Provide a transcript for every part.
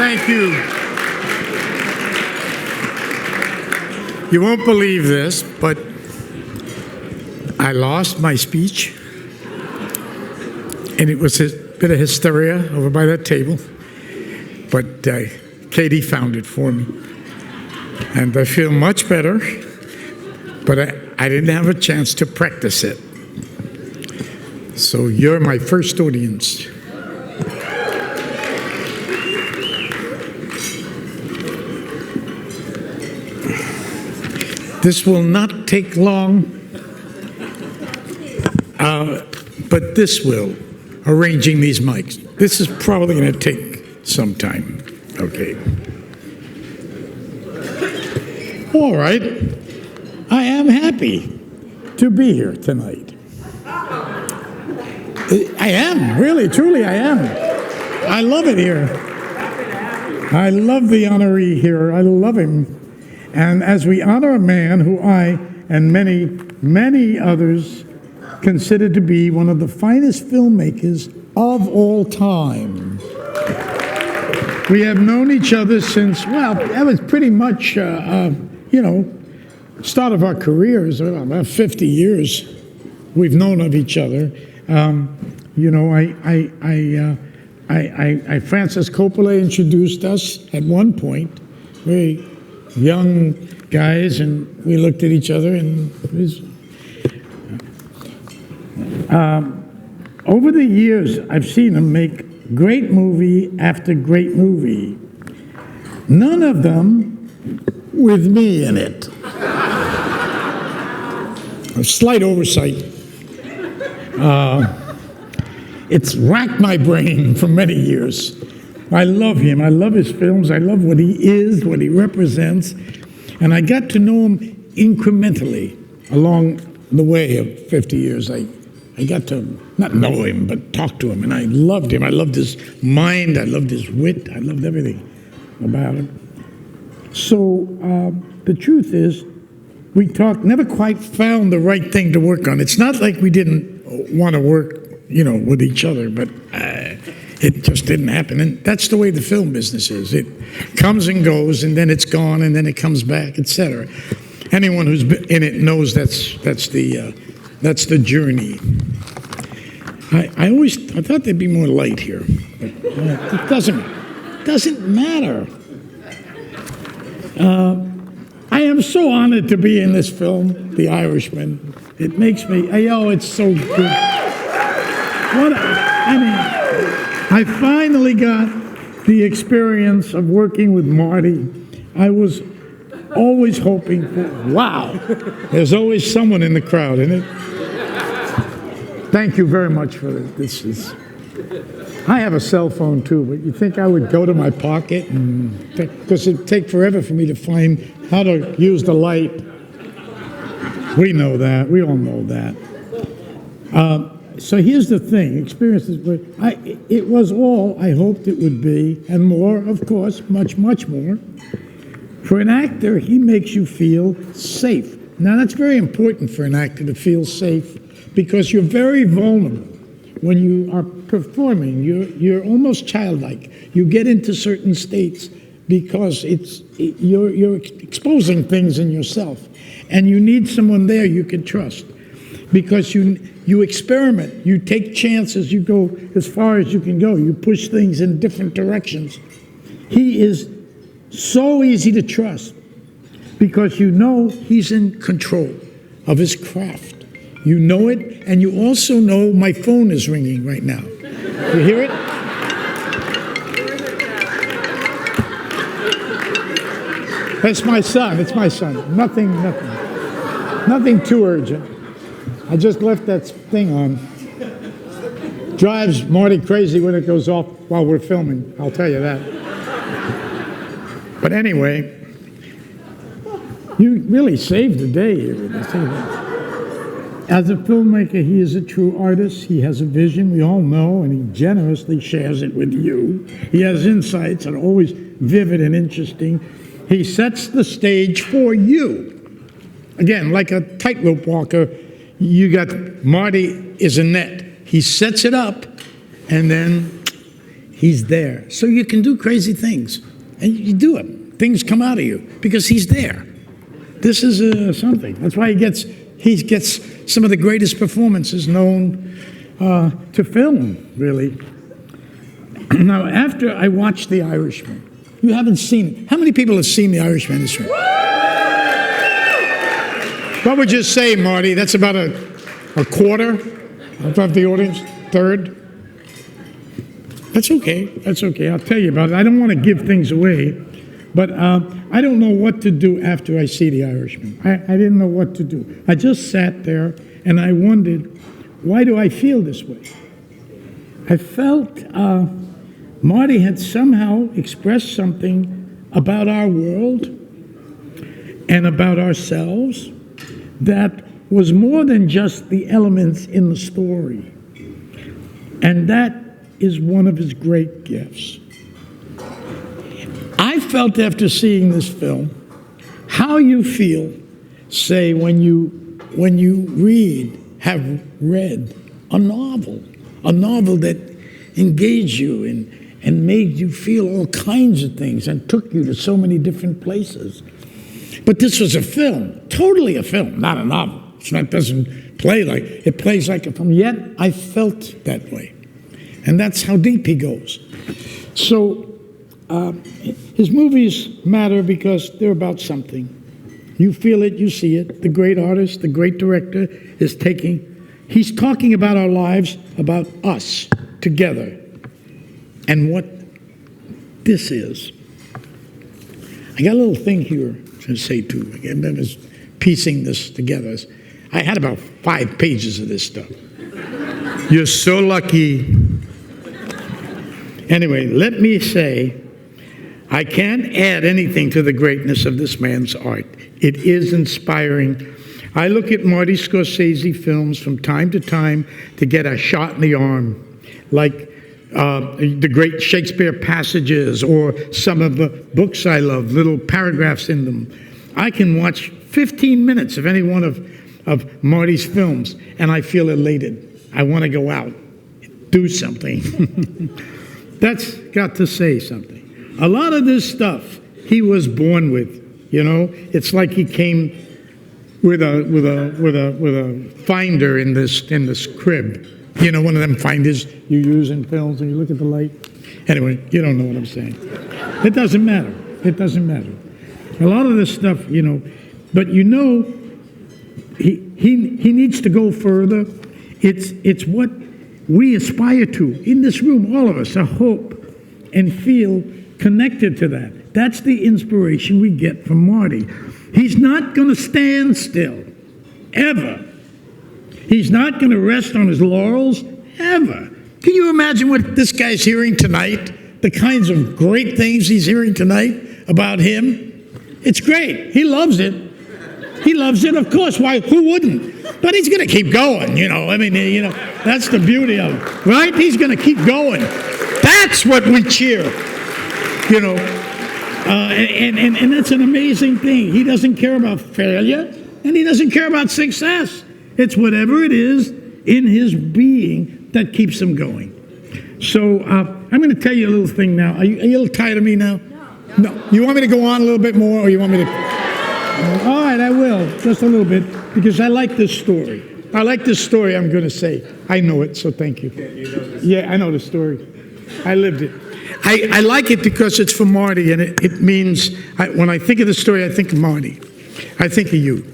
Thank you. You won't believe this, but I lost my speech, and it was a bit of hysteria over by that table, but Katie found it for me, and I feel much better, but I didn't have a chance to practice it. So you're my first audience. This will not take long, but this will, arranging these mics. This is probably going to take some time. Okay. All right. I am happy to be here tonight. I am, really, truly I am. I love it here. I love the honoree here. I love him. And as we honor a man who I and many, many others consider to be one of the finest filmmakers of all time. We have known each other since, well, that was pretty much, start of our careers, about 50 years we've known of each other. Francis Coppola introduced us at one point, very young guys, and we looked at each other, and it was, over the years, I've seen him make great movie after great movie. None of them with me in it. A slight oversight. It's racked my brain for many years. I love him. I love his films. I love what he is, what he represents. And I got to know him incrementally along the way of 50 years. I got to not know him, but talk to him. And I loved him. I loved his mind. I loved his wit. I loved everything about him. So the truth is, we talked, never quite found the right thing to work on. It's not like we didn't want to work, with each other, but it just didn't happen. And that's the way the film business is. It comes and goes, and then it's gone, and then it comes back, etc. Anyone who's been in it knows that's the journey. I thought there'd be more light here, but it doesn't matter. I am so honored to be in this film, The Irishman. It makes me, it's so good. I finally got the experience of working with Marty. I was always hoping for, wow, there's always someone in the crowd, isn't it? Thank you very much for this. I have a cell phone too, but you think I would go to my pocket? Because it'd take forever for me to find how to use the light. We know that. We all know that. So here's the thing, experiences, it was all I hoped it would be, and more, of course, much, much more. For an actor, he makes you feel safe. Now, that's very important for an actor to feel safe, because you're very vulnerable. When you are performing, you're almost childlike. You get into certain states because you're exposing things in yourself, and you need someone there you can trust, because you experiment, you take chances, you go as far as you can go, you push things in different directions. He is so easy to trust because you know he's in control of his craft. You know it, and you also know my phone is ringing right now. You hear it? That's my son. It's my son. Nothing too urgent. I just left that thing on. Drives Marty crazy when it goes off while we're filming, I'll tell you that. But anyway, you really saved the day here with this. As a filmmaker, he is a true artist. He has a vision, we all know, and he generously shares it with you. He has insights that are always vivid and interesting. He sets the stage for you. Again, like a tightrope walker, you got Marty is a net. He sets it up, and then He's there. So you can do crazy things. And you do it. Things come out of you because he's there. This is something. That's why he gets some of the greatest performances known to film, really. Now, after I watched The Irishman, you haven't seen it. How many people have seen The Irishman in this room? What would you say, Marty? That's about a quarter of the audience? Third? That's okay. That's okay. I'll tell you about it. I don't want to give things away, but I don't know what to do after I see The Irishman. I didn't know what to do. I just sat there and I wondered, why do I feel this way? I felt Marty had somehow expressed something about our world and about ourselves that was more than just the elements in the story. And that is one of his great gifts. I felt after seeing this film how you feel, say, when you have read a novel that engaged you and made you feel all kinds of things and took you to so many different places. But this was a film, totally a film, not a novel. It doesn't play like, it plays like a film. Yet I felt that way. And that's how deep he goes. So his movies matter because they're about something. You feel it, you see it. The great artist, the great director he's talking about our lives, about us together. And what this is. I got a little thing here to say too. Again, I was piecing this together. I had about 5 pages of this stuff. You're so lucky. Anyway, let me say, I can't add anything to the greatness of this man's art. It is inspiring. I look at Marty Scorsese films from time to time to get a shot in the arm, like the great Shakespeare passages or some of the books I love, little paragraphs in them. I can watch 15 minutes of any one of Marty's films, and I feel elated. I want to go out, do something. That's got to say something. A lot of this stuff he was born with. You know, it's like he came with a finder in this crib. You know, one of them finders you use in films, and you look at the light. Anyway, you don't know what I'm saying. It doesn't matter. It doesn't matter. A lot of this stuff, you know, but you know, he needs to go further. It's what we aspire to in this room, all of us, a hope and feel connected to that. That's the inspiration we get from Marty. He's not going to stand still, ever. He's not going to rest on his laurels, ever. Can you imagine what this guy's hearing tonight? The kinds of great things he's hearing tonight about him? It's great. He loves it. He loves it, of course. Why? Who wouldn't? But he's going to keep going, you know. I mean, you know, that's the beauty of it, right? He's going to keep going. That's what we cheer, you know. And that's an amazing thing. He doesn't care about failure, and he doesn't care about success. It's whatever it is in his being that keeps him going. So I'm going to tell you a little thing now. Are you a little tired of me now? No. You want me to go on a little bit more, or you want me to? All right, I will, just a little bit, because I like this story. I like this story, I'm going to say. I know it, so thank you. Yeah, I know the story. I lived it. I like it because it's for Marty, and it means, when I think of the story, I think of Marty. I think of you.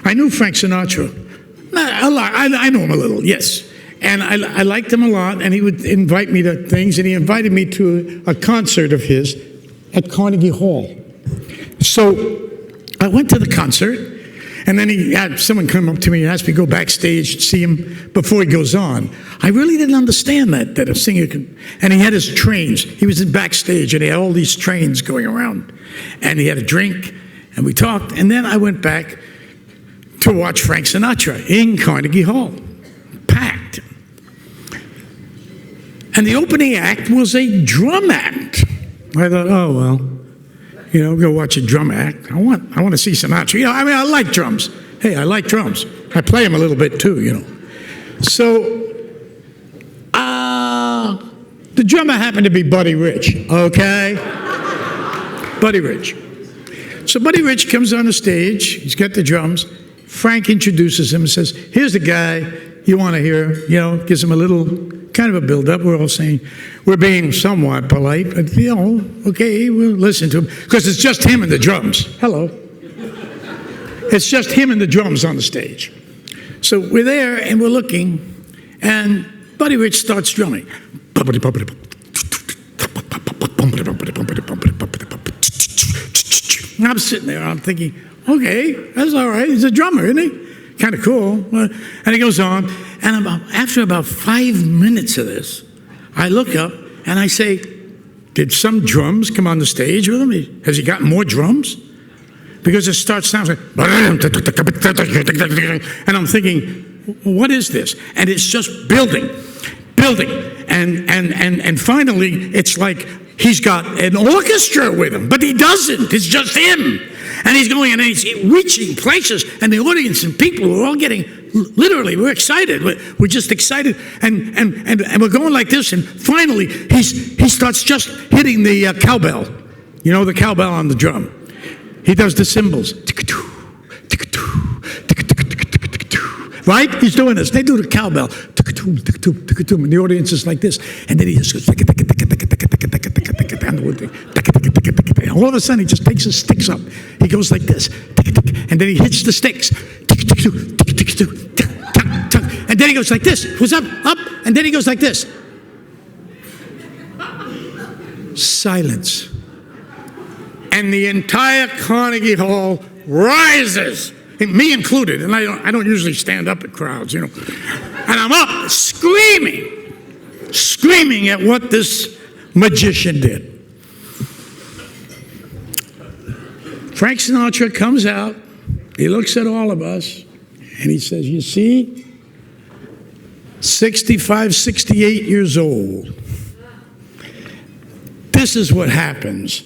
I knew Frank Sinatra. A lot. I know him a little, yes. And I liked him a lot, and he would invite me to things, and he invited me to a concert of his at Carnegie Hall. So I went to the concert, and then he had someone come up to me and asked me to go backstage and see him before he goes on. I really didn't understand that a singer could, and he had his trains. He was in backstage, and he had all these trains going around, and he had a drink, and we talked, and then I went back to watch Frank Sinatra in Carnegie Hall, packed. And the opening act was a drum act. I thought, oh, well, you know, go watch a drum act. I want to see Sinatra. You know, I mean, I like drums. Hey, I like drums. I play them a little bit too, you know. So, The drummer happened to be Buddy Rich, okay? Buddy Rich. So Buddy Rich comes on the stage. He's got the drums. Frank introduces him and says, here's the guy you want to hear, gives him a little kind of a build-up. We're all saying, we're being somewhat polite, but, okay, we'll listen to him. Because it's just him and the drums. Hello. It's just him and the drums on the stage. So we're there and we're looking, and Buddy Rich starts drumming. And I'm sitting there, I'm thinking, okay, that's all right. He's a drummer, isn't he? Kind of cool. And he goes on, and after about 5 minutes of this, I look up and I say, did some drums come on the stage with him? Has he got more drums? Because it starts sounding like, and I'm thinking, what is this? And it's just building. And finally, it's like he's got an orchestra with him, but he doesn't. It's just him. And he's going and he's reaching places, and the audience and people are all getting, literally, we're excited. We're just excited. And we're going like this, and finally, he starts just hitting the cowbell. The cowbell on the drum. He does the cymbals. Right? He's doing this. They do the cowbell. And the audience is like this. And then he just goes, and all of a sudden he just takes his sticks up. He goes like this. And then he hits the sticks. And then he goes like this. What's up? Up. And then he goes like this. Silence. And the entire Carnegie Hall rises. Me included, and I don't usually stand up at crowds, And I'm up screaming at what this magician did. Frank Sinatra comes out, he looks at all of us, and he says, you see, 65, 68 years old. This is what happens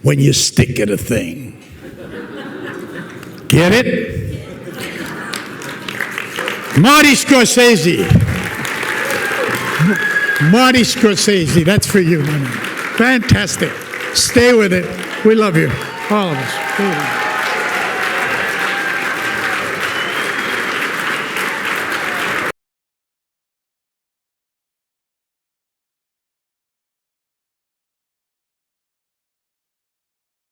when you stick at a thing. Get it? Marty Scorsese. Marty Scorsese, that's for you, man. Fantastic. Stay with it. We love you, all of us.